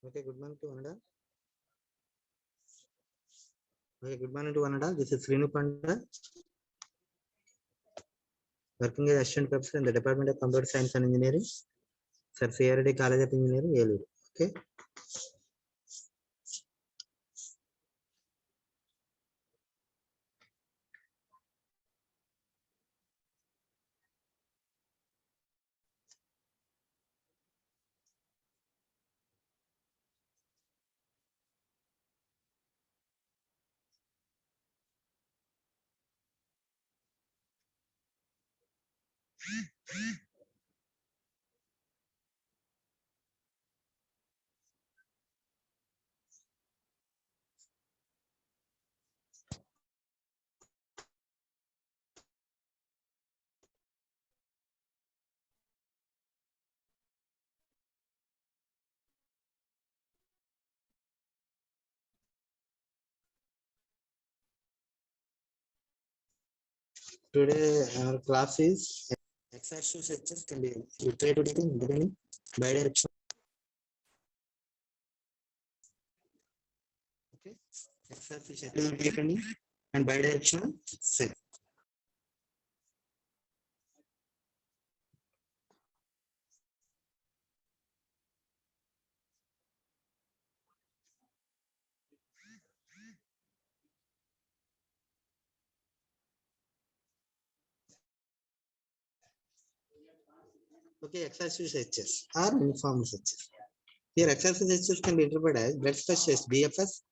Okay, good morning to Ananda. Okay, good morning to Ananda. This is Srinu Panda, working as assistant professor in the Department of Computer Science and Engineering, Sir CRD College of Engineering, Eluru. Okay. Today our class is exercise sections can be iterated in beginning bidirectional. Okay, exercise sections and bidirectional set. Okay, exercise sections are uniform sections. Here, exercise sections can be interpreted as breadth first is BFS,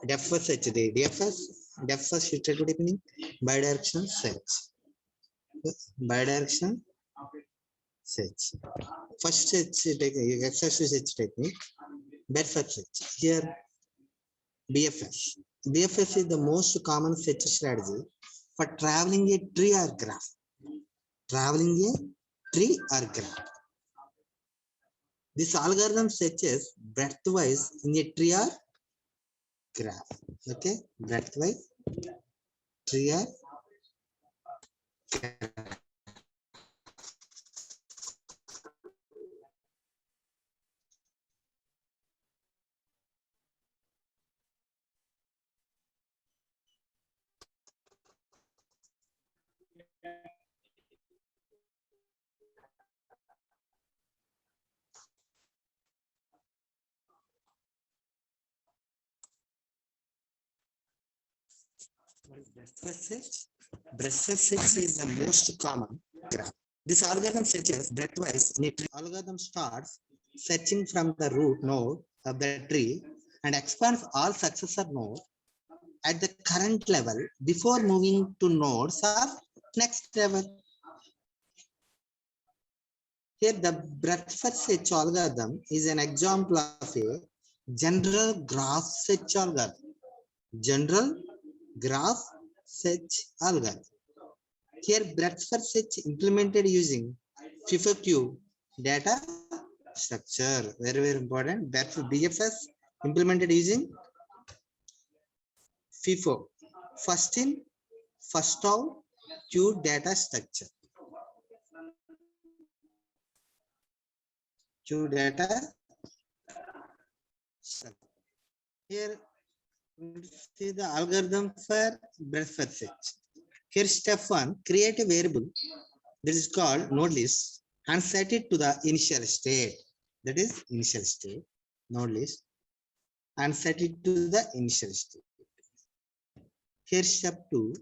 depth first HD, DFS, depth first iterative deepening, bidirectional search. Bidirectional search. First search technique, exercise search technique, breadth first search. Here, BFS. BFS is the most common search strategy for traveling a tree or graph. Traveling a tree or graph. This algorithm searches breadth-wise in a tree or graph. Okay, breadth-wise tree or graph. Breadth-first search is the most common graph. This algorithm searches breadth-wise in a tree. Algorithm starts searching from the root node of the tree and expands all successor nodes at the current level before moving to nodes of next level. Here, the breadth-first search algorithm is an example of a general graph search algorithm. General graph search algorithm. Here, breadth-first search implemented using FIFO-Q data structure. Very, very important. That's BFS implemented using FIFO. First in, first out, Q data structure. Q data structure. Here, see the algorithm for breadth-first search. Here, step 1, create a variable that is called node list and set it to the initial state. That is initial state, node list, and set it to the initial state. Here, step 2,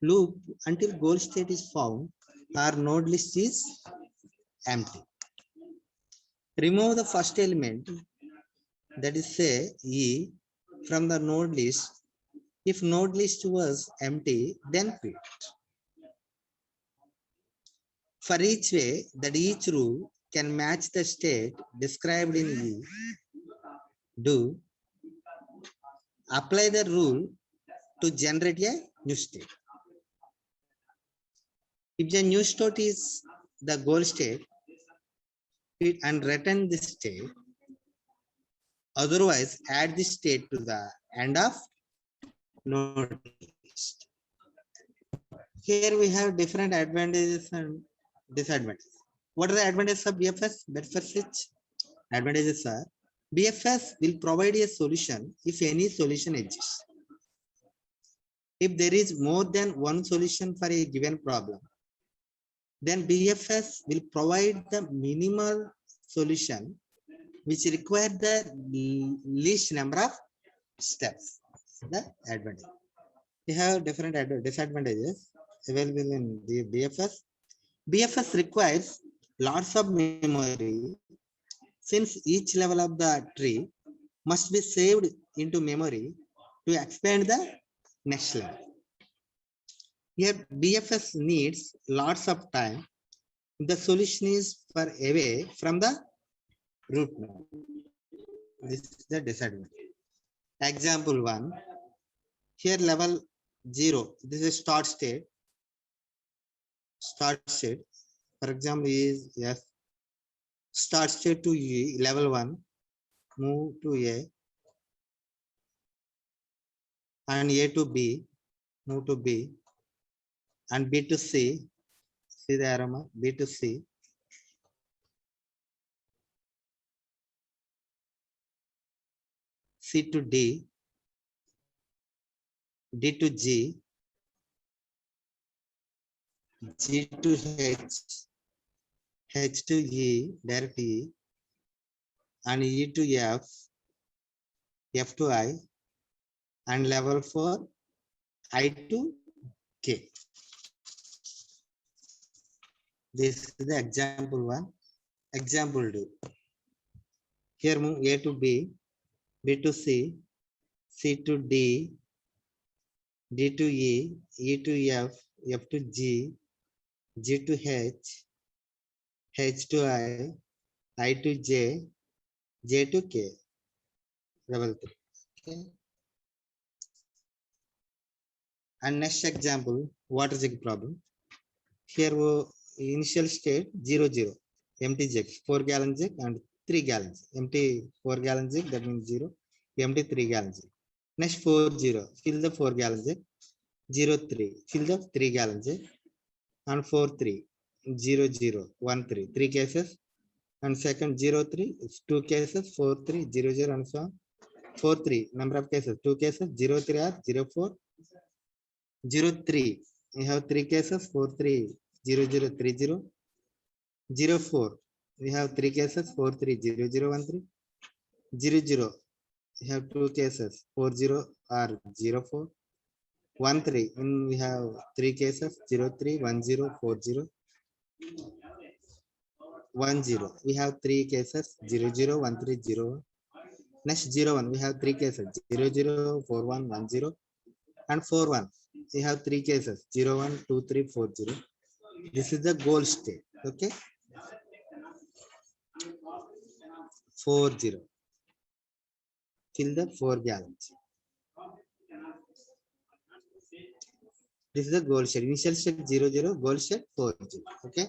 loop until goal state is found or node list is empty. Remove the first element, that is say E, from the node list. If node list was empty, then quit. For each way that each rule can match the state described in E, do apply the rule to generate a new state. If the new state is the goal state, and return this state. Otherwise, add this state to the end of node list. Here we have different advantages and disadvantages. What are the advantages of BFS? Breadth-first search. Advantages are BFS will provide a solution if any solution exists. If there is more than one solution for a given problem, then BFS will provide the minimal solution which require the least number of steps. The advantage. We have different disadvantages available in the BFS. BFS requires lots of memory since each level of the tree must be saved into memory to expand the next level. Here BFS needs lots of time. The solution is far away from the root node. This is the disadvantage. Example 1. Here level 0. This is start state. Start state. For example, is yes. Start state to E, level 1. Move to A. And A to B. Move to B. And B to C. See the arrow mark? B to C. C to D. D to G. G to H. H to E, direct E. And E to F. F to I. And level 4, I to K. This is the example 1. Example 2. Here move A to B, B to C, C to D, D to E, E to F, F to G, G to H, H to I to J, J to K. Level 3. Okay. And next example, water jug problem. Here initial state 0, 0. Empty jug, 4 gallon jug and 3 gallons. Empty 4 gallon jug, that means 0. Empty 3 gallon jug. Next 4, 0. Fill the 4 gallon jug. 0, 3. Fill the 3 gallon jug. And 4, 3. 0, 0. 1, 3. 3 cases. And second 0, 3. It's 2 cases. 4, 3. 0, 0 and so on. 4, 3. Number of cases. 2 cases. 0, 3 are 0, 4. 0, 3. We have 3 cases. 4, 3. 0, 0, 3, 0. 0, 4. We have 3 cases. 4, 3. 0, 0, 1, 3. 0, 0. We have 2 cases. 4, 0 are 0, 4. 1, 3. And we have 3 cases. 0, 3. 1, 0, 4, 0. 1, 0. We have 3 cases. 0, 0, 1, 3, 0. Next 0, 1. We have 3 cases. 0, 0, 4, 1, 1, 0. And 4, 1. We have 3 cases. 0, 1, 2, 3, 4, 0. This is the goal state. Okay. 4, 0. Fill the 4 gallons. This is the goal state. Initial state 0, 0. Goal state 4, 0. Okay.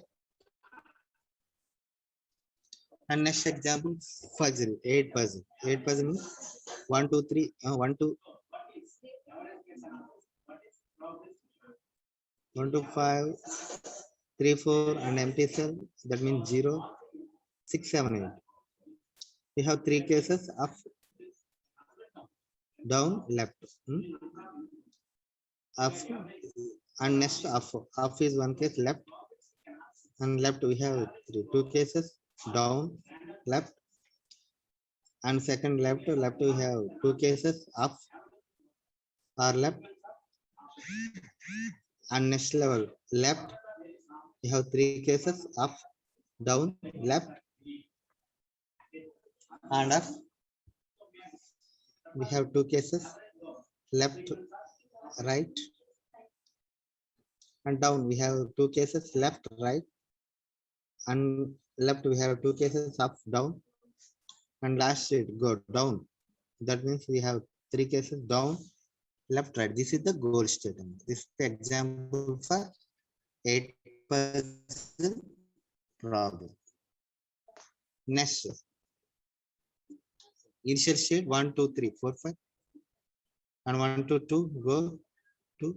And next example, puzzle, 8 puzzle. 8 puzzle means 1, 2, 3, 1, 2, 1 to 5, 3, 4, and empty cell. That means 0, 6, 7, 8. We have 3 cases: up, down, left. Up and next up. Up is 1 case, left, and left we have 2 cases: down, left, and second left. Left we have 2 cases: up or left, and next level left we have 3 cases: up, down, left, and up. We have 2 cases: left, right, and down. We have 2 cases: left, right, and left. We have 2 cases: up, down, and last it go down. That means we have 3 cases: down, left, right. This is the goal statement. This is the example for 8 puzzle problem. Next, initial state 1, 2, 3, 4, 5, and 1 to 2 go 2,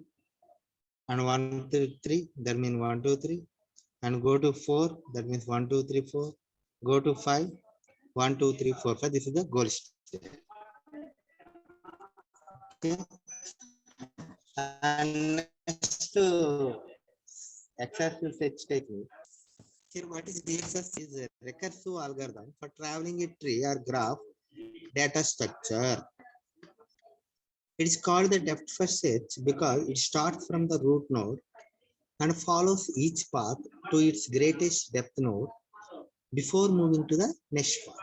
and 1 to 3, that means 1, 2, 3, and go to 4, that means 1, 2, 3, 4, go to 5, 1, 2, 3, 4, 5. This is the goal state. Okay. And next to excessive search technique. Here, what is DFS is a recursive algorithm for traveling a tree or graph data structure. It is called the depth first search because it starts from the root node and follows each path to its greatest depth node before moving to the next path.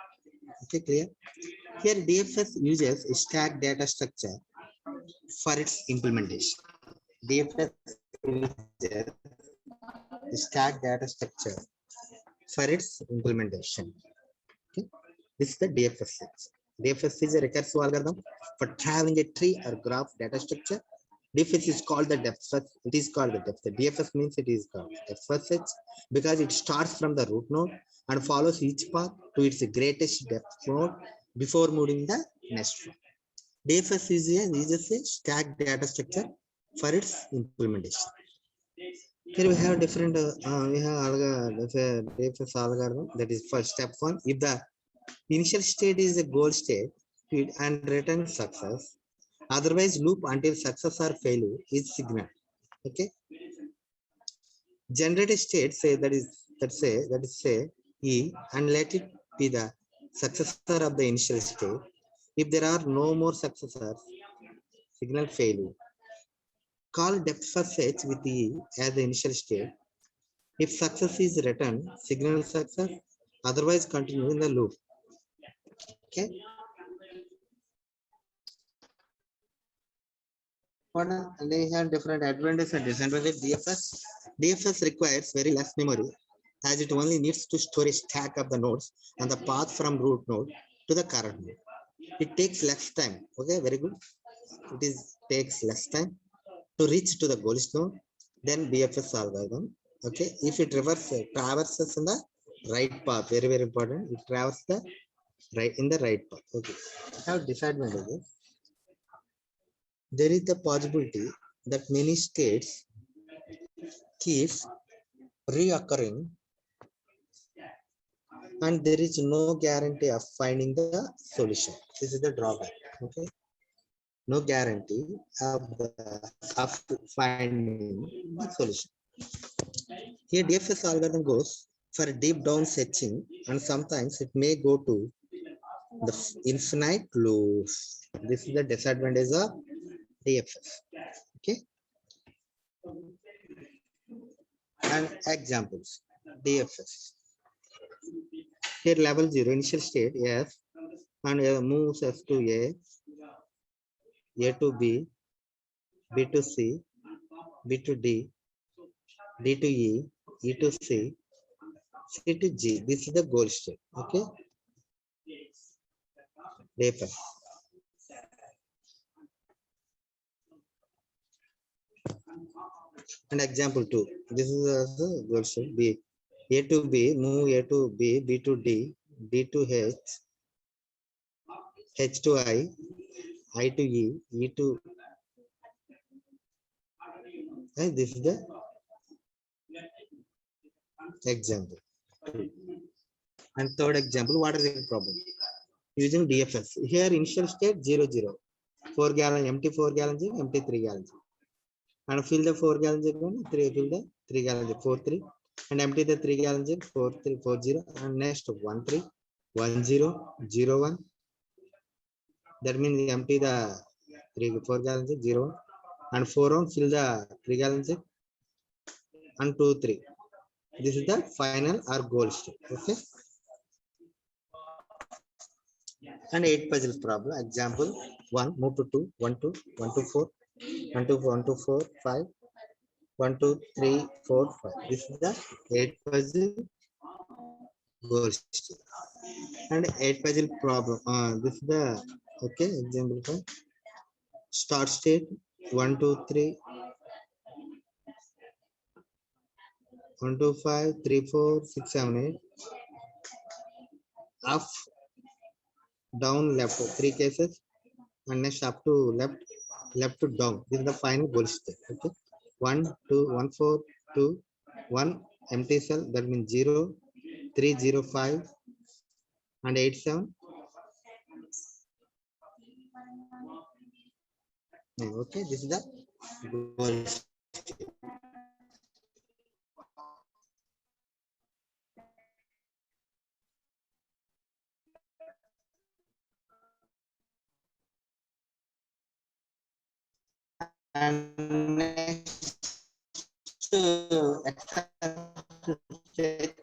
Okay, clear? Here, DFS uses a stack data structure for its implementation. DFS uses a stack data structure for its implementation. Okay. This is the DFS search. DFS is a recursive algorithm for traveling a tree or graph data structure. DFS is called the depth first. It is called the depth. The DFS means it is called depth first search because it starts from the root node and follows each path to its greatest depth node before moving the next one. DFS uses a stack data structure for its implementation. Here we have different DFS algorithm. That is for step 1. If the initial state is a goal state and return success, otherwise loop until success or failure is signaled. Okay. Generate a state say that is say E and let it be the successor of the initial state. If there are no more successors, signal failure. Call depth first search with E as the initial state. If success is returned, signal success, otherwise continue in the loop. Okay. What they have different advantages and disadvantages. DFS requires very less memory as it only needs to store a stack of the nodes and the path from root node to the current node. It takes less time. Okay, very good. Takes less time to reach to the goal node than DFS algorithm. Okay, if it traverses in the right path, very important. It traverses the right path. Okay, have disadvantages. There is the possibility that many states keeps reoccurring and there is no guarantee of finding the solution. This is the drawback. Okay, no guarantee of finding the solution. Here DFS algorithm goes for deep down searching and sometimes it may go to the infinite loops. This is the disadvantage of DFS. Okay. And examples. DFS. Here level 0 initial state S and moves S to A to B, B to C, B to D, D to E, E to C, C to G. This is the goal state. Okay. DFS. And example 2. This is the goal state B. A to B, move A to B, B to D, D to H, H to I to E, E to, and this is the example. And third example, what is the problem? Using DFS. Here initial state 0, 0. 4 gallon, empty 4 gallons, empty 3 gallons. And fill the 4 gallons, fill the 3 gallons, 4, 3. And empty the 3 gallons, 4, 3, 4, 0. And next 1, 3, 1, 0, 0, 1. That means empty the 4 gallons, 0. And 4 on, fill the 3 gallons, and 2, 3. This is the final or goal state. Okay. And 8 puzzle problem. Example 1, move to 2, 1, 2, 1 to 4, 1 to 1 to 4, 5, 1, 2, 3, 4, 5. This is the 8 puzzle goal state. And 8 puzzle problem. This is the okay example 5. Start state 1, 2, 3, 1, 2, 5, 3, 4, 6, 7, 8. Up, down, left, 3 cases, and next up to left to down. This is the final goal state. Okay, 1, 2, 1, 4, 2, 1, empty cell. That means 0, 3, 0, 5, and 87. Okay, this is the goal state. And next exercise okay.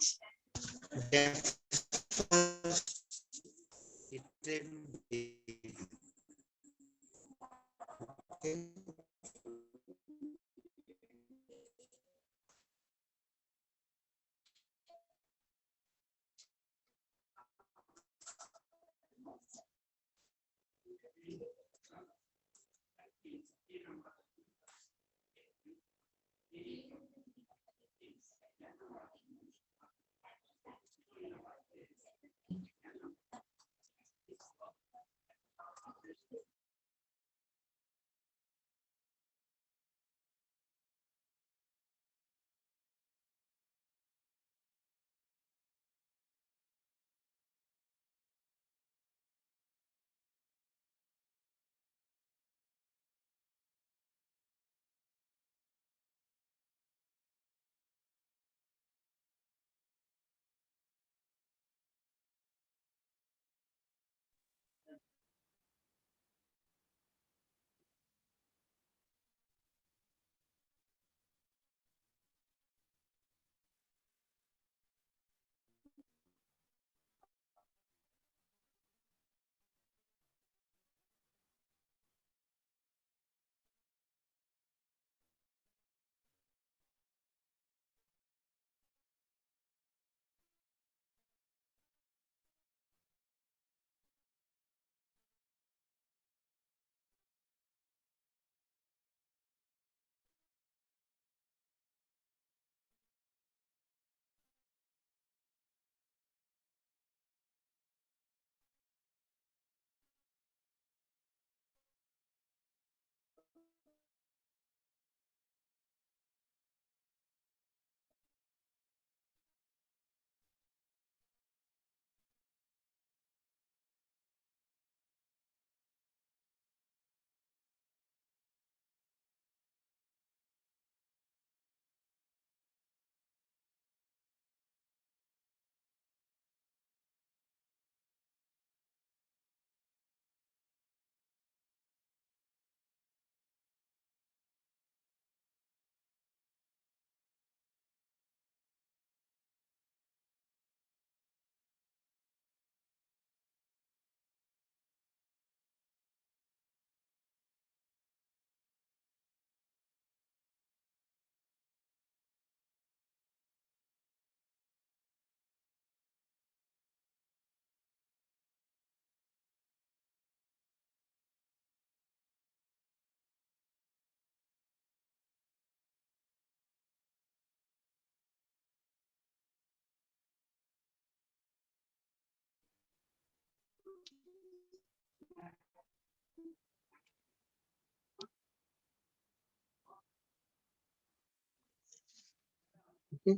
Okay.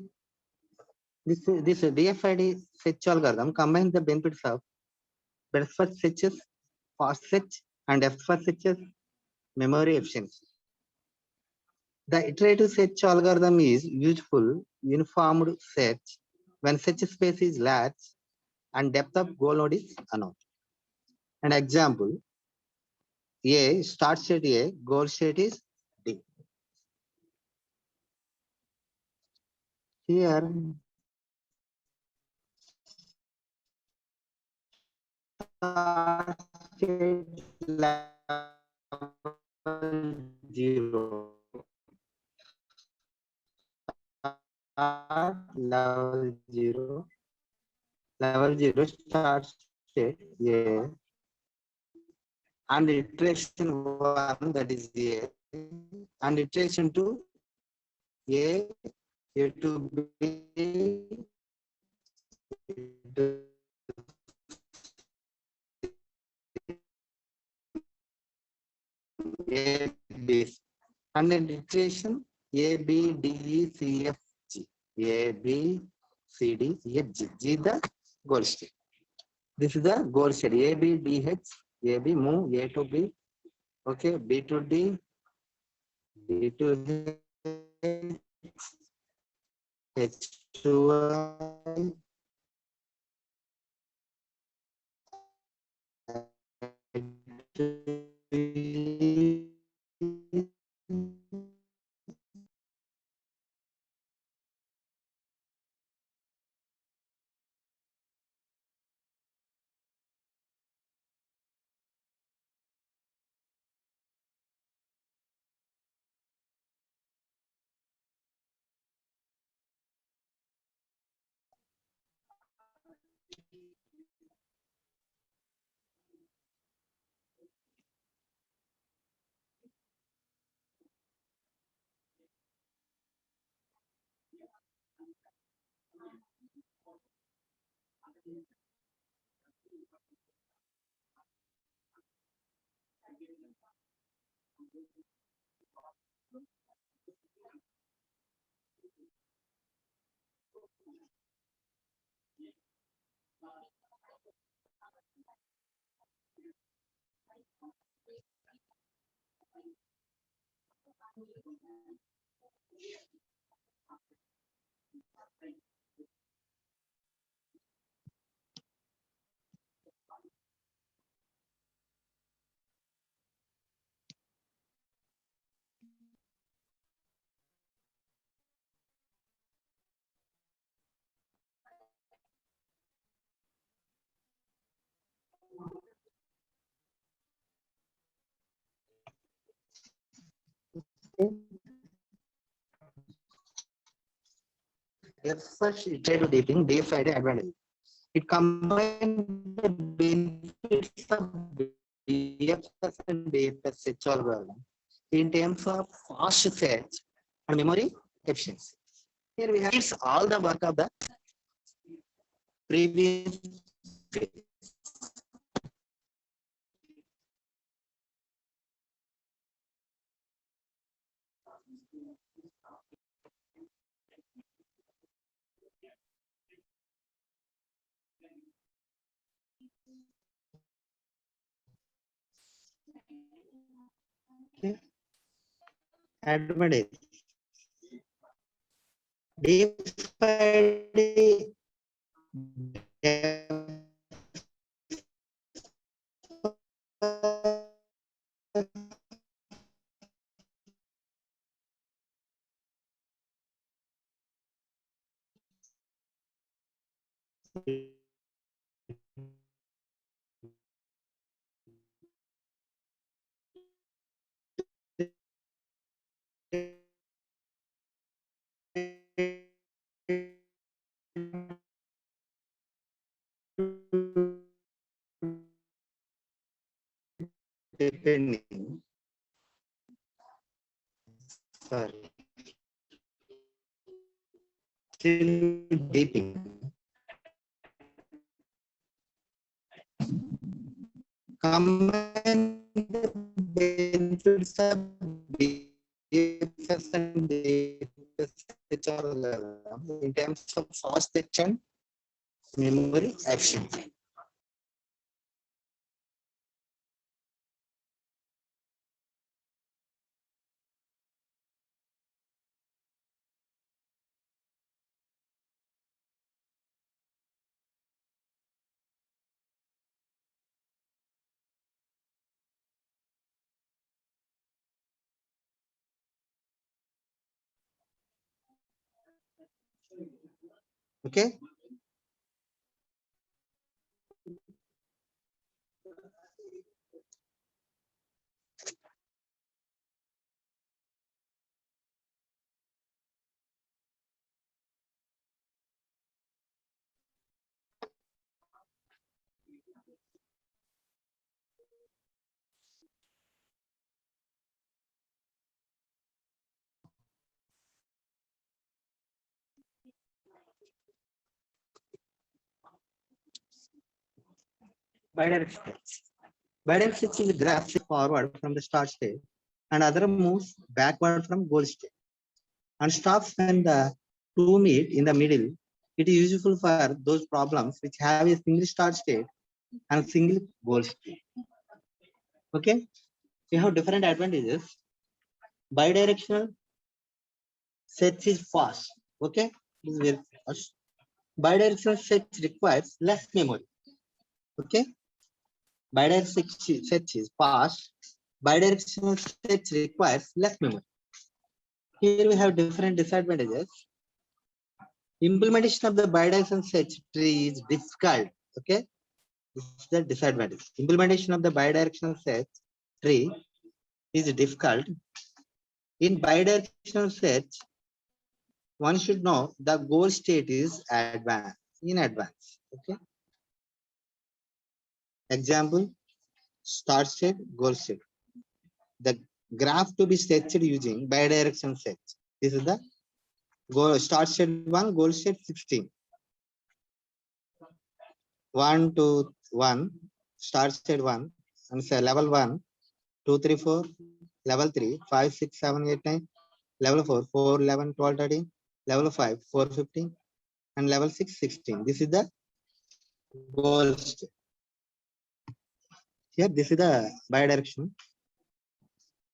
This DFID fetch algorithm combines the benefits of breadth first fetches, fast fetch, and depth first fetches, memory efficiency. The iterative search algorithm is useful uniformed search when search space is large and depth of goal node is unknown. An example, A start state A, goal state is D. Here start state level 0. Start level 0 start state A and iteration 1 that is A and iteration 2 A to B A B and then iteration A B D E C F G A B C D E F G G the goal state. This is the goal state. A, B, D, H. A, B, move A to B. Okay, B to D, D to H to I, first try to deeping day Friday advantage. It combines the benefits of BFS and BFSH algorithm in terms of fast search and memory efficiency. Here we have it's all the work of the previous phase. Okay. Advantage. DFID depending. Sorry. Still deeping. Combine the benefits of DFS and DFS in terms of fast action, memory action. Okay. Bidirectional. Bidirectional is graph forward from the start state and other moves backward from goal state and stops when the two meet in the middle. It is useful for those problems which have a single start state and single goal state. Okay, we have different advantages. Bidirectional search is fast. Okay, this is very fast. Bidirectional search requires less memory. Okay, bidirectional search is fast. Bidirectional search requires less memory. Here we have different disadvantages. Implementation of the bidirectional search tree is difficult. Okay, this is the disadvantage. Implementation of the bidirectional search tree is difficult. In bidirectional search, one should know the goal state is advanced in advance. Okay. Example: start state, goal state. The graph to be searched using bidirectional search. This is the goal start state 1, goal state 16. 1 to 1, start state 1, and say level 1, 2, 3, 4, level 3, 5, 6, 7, 8, 9, level 4, 4, 11, 12, 13, level 5, 4, 15, and level 6, 16. This is the goal state. Here, this is the bidirectional.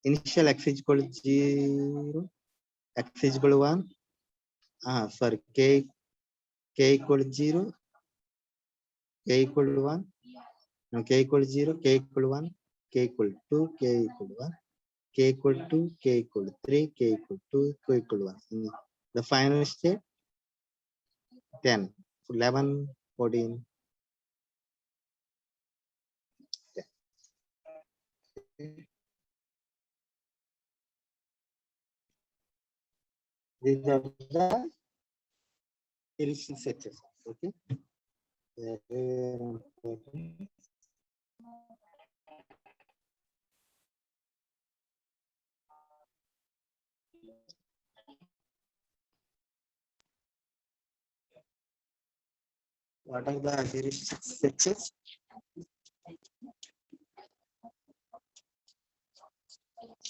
Initial x is equal to 0, x is equal to 1, sorry, k equal to 0, k equal to 1, now k equal to 0, k equal to 1, k equal to 2, k equal to 1, k equal to 2, k equal to 3, k equal to 2, k equal to 1. The final state 10, 11, 14. 10. These are the heuristic searches. Okay. Very important. What are the heuristic searches?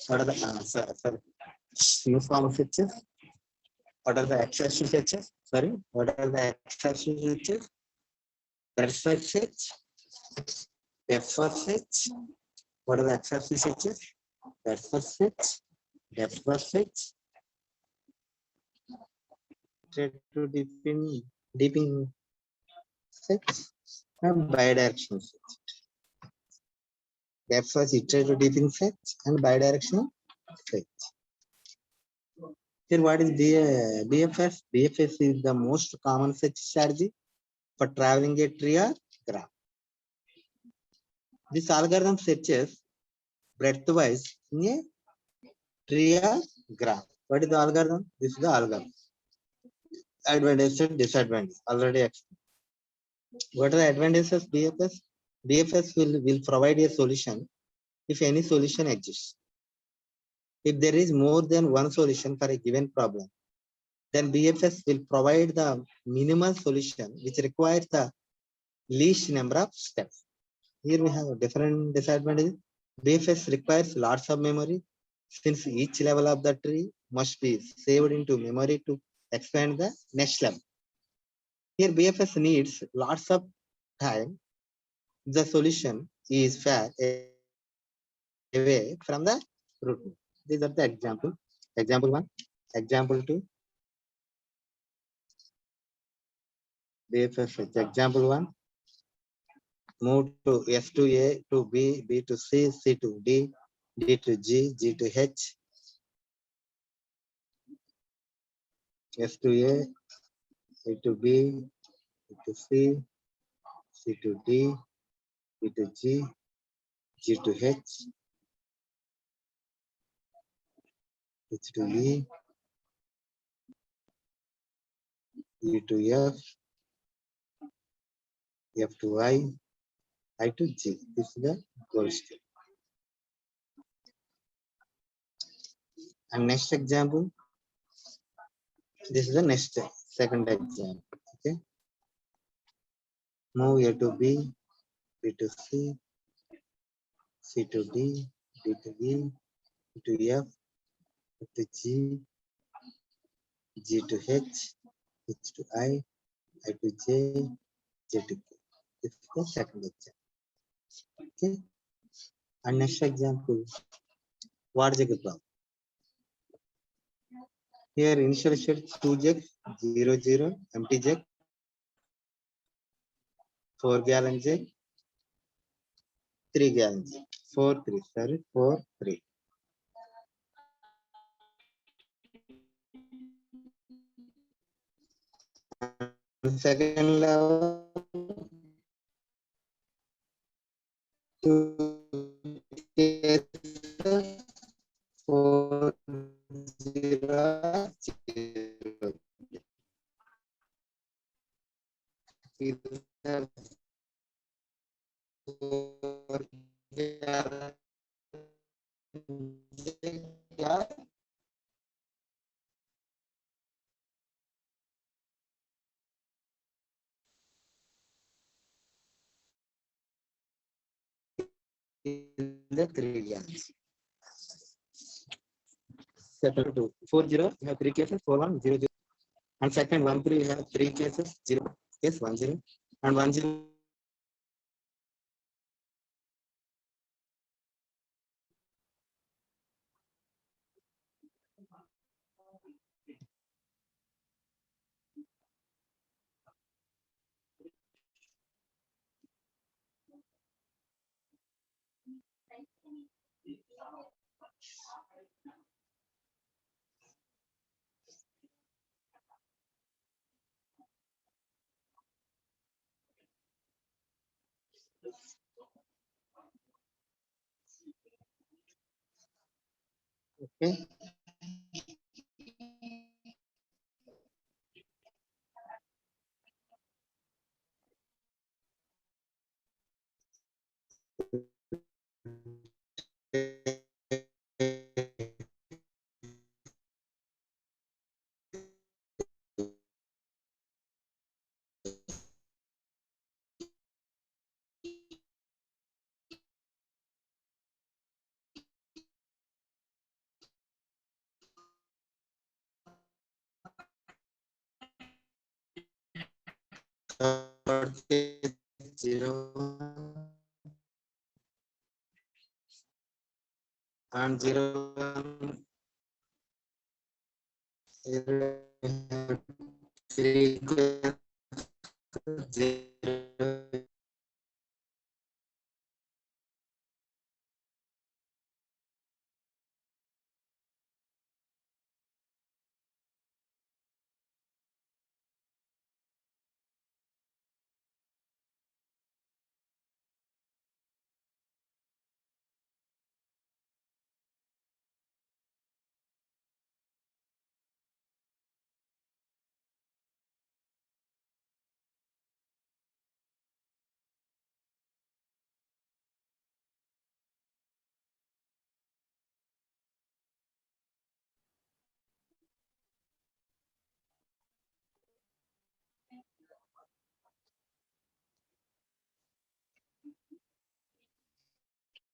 What are the uniform searches? What are the excessive searches? Sorry, what are the excessive searches? Breadth search, depth first search. What are the excessive searches? Breadth first search, depth first search. Try to deepen search and bidirectional search. Depth first, iterate to deepen search and bidirectional search. Here, what is BFS? BFS is the most common search strategy for traveling a tree or graph. This algorithm searches breadth-wise in a tree or graph. What is the algorithm? This is the algorithm. Advantages and disadvantages already explained. What are the advantages of BFS? BFS will provide a solution if any solution exists. If there is more than one solution for a given problem, then BFS will provide the minimal solution which requires the least number of steps. Here we have a different disadvantage. BFS requires lots of memory since each level of the tree must be saved into memory to expand the next level. Here BFS needs lots of time. The solution is far away from the root. These are the example. Example 1, example 2. BFS example 1. Move to S to A to B, B to C, C to D, D to G, G to H, S to A to B, B to C, C to D, D to G, G to H, H to E, E to F, F to I to G. This is the goal state. And next example, this is the next second example. Okay. Move A to B, B to C, C to D, D to E, E to F, F to G, G to H, H to I to J, J to K. This is the second example. Okay. And next example, water jug problem. Here initial state 2 jug, 0, 0, empty jug, 4 gallon jug, 3 gallon jug, 4, 3, sorry, 4, 3. Second level, 2 cases, 4, 0, 0. Either 4 gallon jug, in the 3 gallons. Second two, 4, 0, you have 3 cases, 4, 1, 0, 0. And second 1, 3, you have 3 cases, 0, case 1, 0, and 1, 0. Okay. Third case 0 and 0, 1, 0, 3 cases, 0.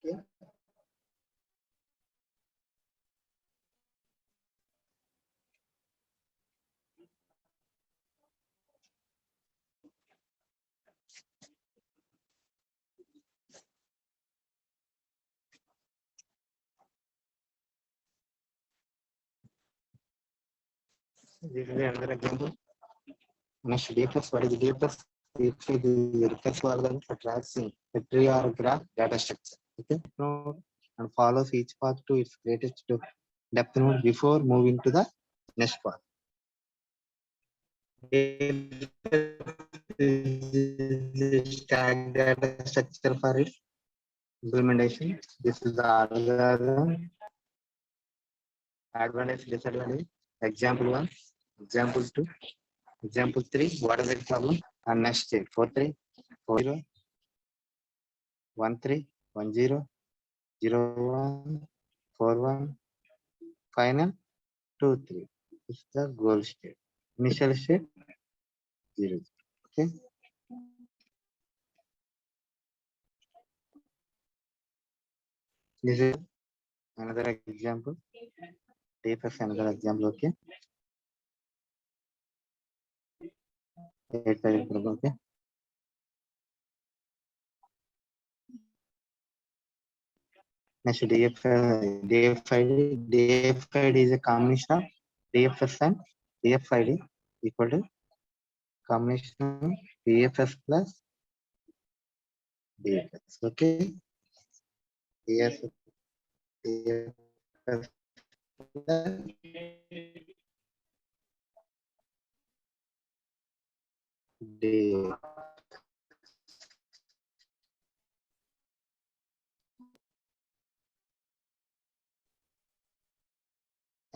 Okay. This is another example. Next, D plus, what is D plus? D plus is request for the tracing a tree or graph data structure. Okay. Node and follows each path to its greatest depth node before moving to the next path. Stack data structure for its implementation. This is the algorithm. Advantage, disadvantage. Example 1, example 2, example 3. What is the problem? And next step 4, 3, 4, 0, 1, 3, 1, 0, 0, 1, 4, 1, final 2, 3. This is the goal state. Initial state 0. Okay. This is another example. Take us another example. Okay. Okay. Next, DFID is a combination of DFS and DFID equal to combination of DFS plus DFS. Okay. DFS plus DFS.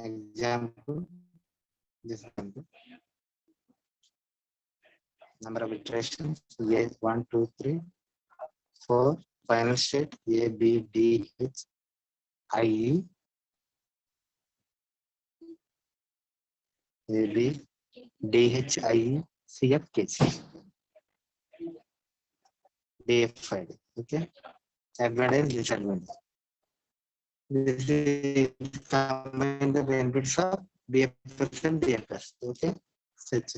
Example, this example. Number of iterations A 1, 2, 3, 4. Final state A, B, D, H, I, E, A, B, D, H, I, E, C, F, K, C. DFID. Okay. Advantage, disadvantage. This is combine the benefits of BFS and DFS. Okay. Such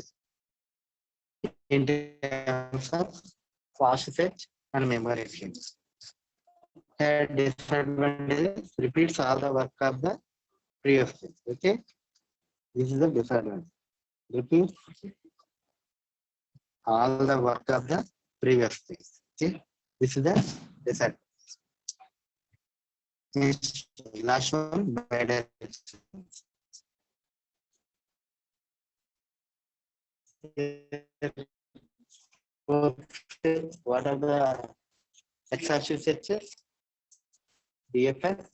in terms of fast fetch and memory efficiency. Disadvantage repeats all the work of the previous stage. Okay. This is the disadvantage. Repeat all the work of the previous stage. Okay. This is the disadvantage. Next, last one, bidirections. What are the x-axis sets? DFS,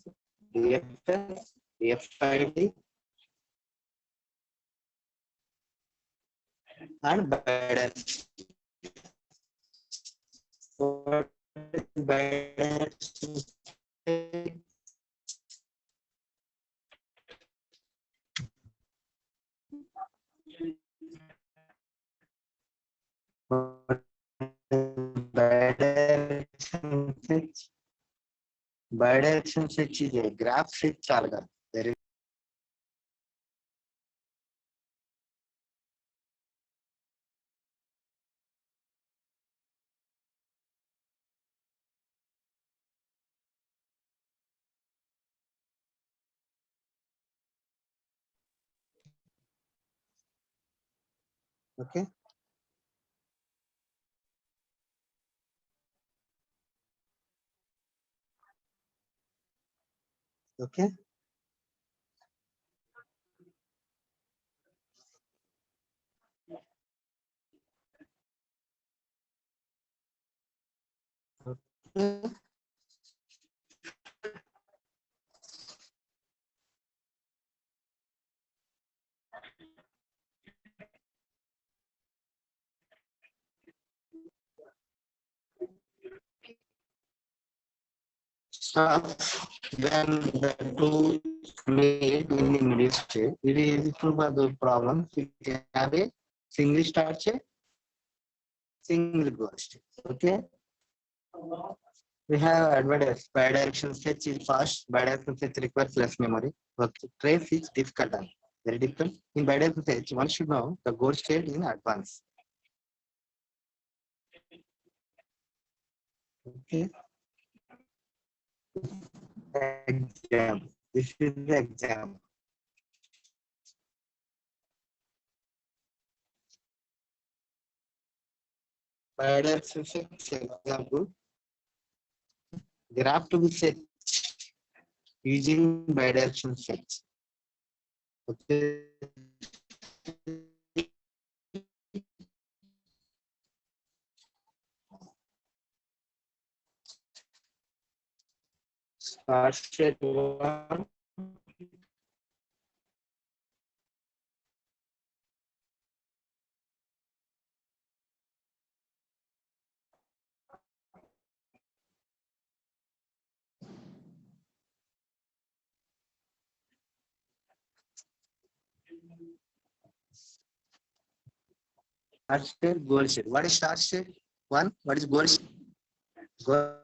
DFS, DFID, and bidirections. What is bidirections? Bidirection switch is a graph switch algorithm. There is okay. Okay. Okay. So when the two made in the middle state, it is useful for those problems. We can have a single start state, single goal state. Okay. We have advantage. Bidirectional fetch is fast. Bidirectional fetch requires less memory. Okay. Trace is difficult. Very difficult. In bidirectional fetch, one should know the goal state in advance. Okay. Example. This is the example. Bidirectional fetch example. Graph to be set using bidirectional fetch. Okay. Start state 1. Start state, goal state. What is start state? 1. What is goal state? Goal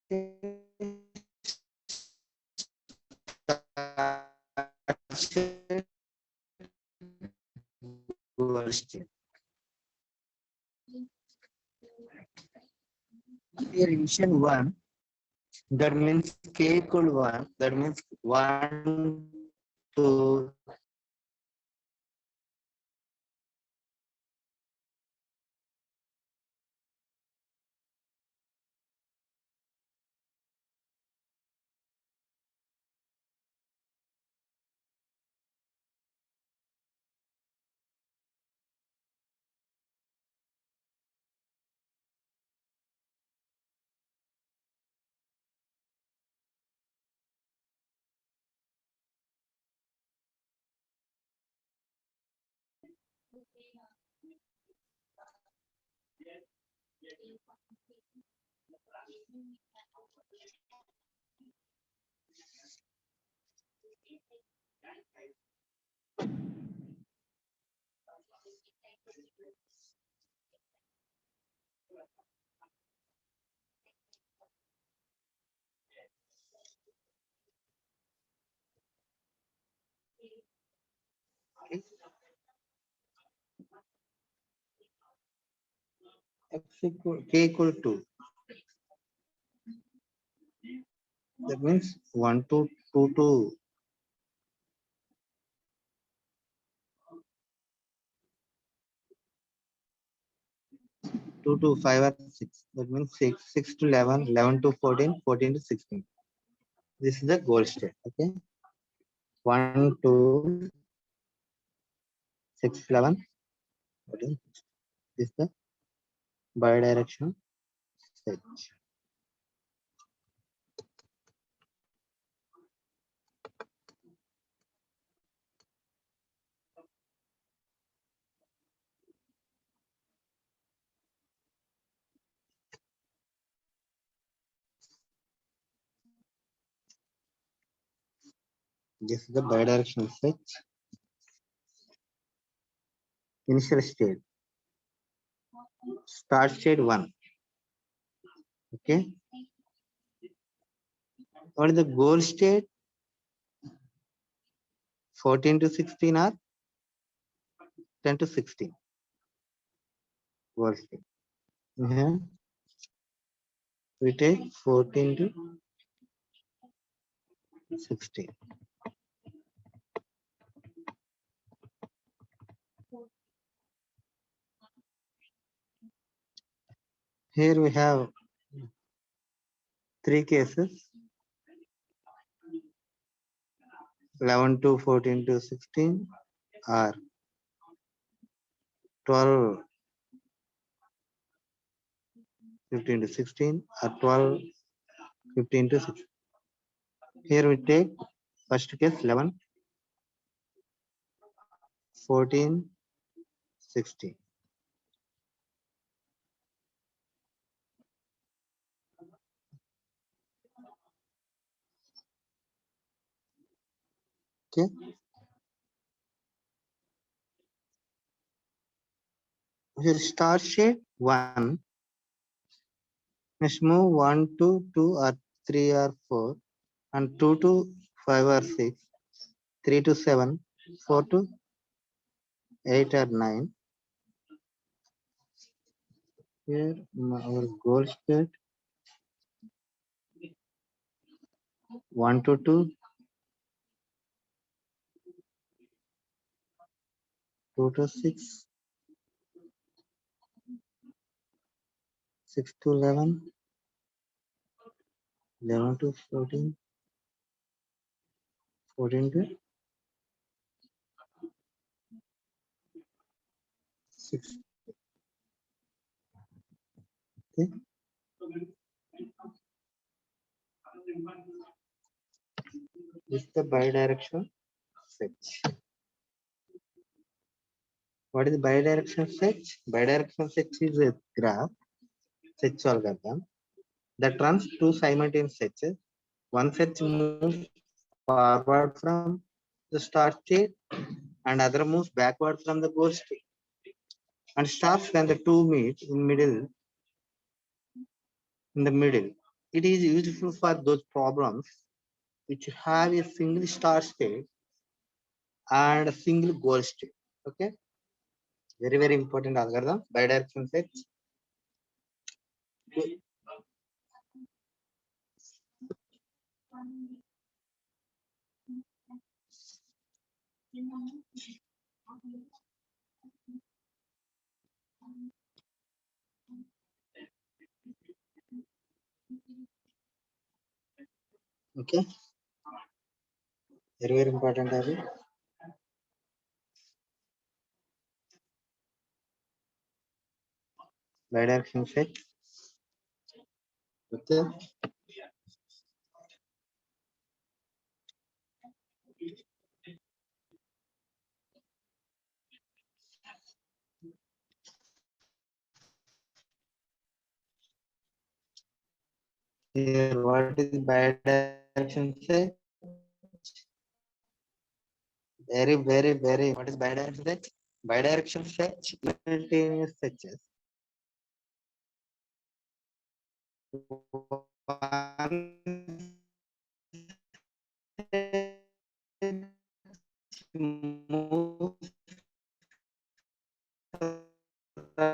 goal state. Here emission 1, that means k equal 1, that means 1, 2, k equal 2. That means 1 to 2 to 2 to 5 or 6. That means 6 to 11, 11 to 14, 14 to 16. This is the goal state. Okay. 1 to 6, 11, 14. This is the bidirectional fetch. This is the bidirectional fetch. Initial state. Start state 1. Okay. What is the goal state? 14 to 16 or 10 to 16. Goal state. Here we take 14 to 16. Here we have 3 cases. 11 to 14 to 16 or 12 15 to 16 or 12 15 to 16. Here we take first case 11 14 16. Okay. Here start state 1. Let's move 1 to 2 or 3 or 4 and 2 to 5 or 6, 3 to 7, 4 to 8 or 9. Here our goal state 1 to 2, 2 to 6, 6 to 11, 11 to 14, 14 to 6. Okay. This is the bidirectional fetch. What is bidirectional fetch? Bidirectional fetch is a graph fetch algorithm that runs two simultaneous fetches. One fetch moves forward from the start state and other moves backward from the goal state and stops when the two meet in the middle. It is useful for those problems which have a single start state and a single goal state. Okay, very, very important algorithm, bidirectional search. Okay, very, very important topic. Bidirectional search. Okay. Here, what is bidirectional search? Very, very, very. What is bidirectional search? Bidirectional search, simultaneous searches. One moves from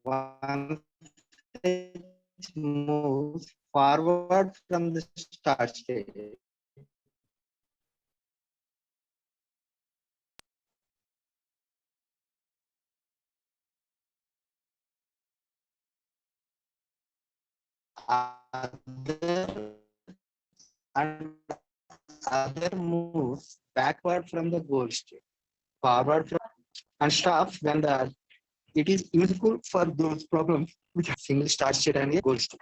one moves forward from the start state. Other and other moves backward from the goal state, forward from, and stops when the it is useful for those problems which have single start state and a goal state.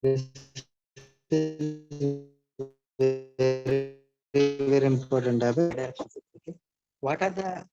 This is very, very important topic. Okay. What are the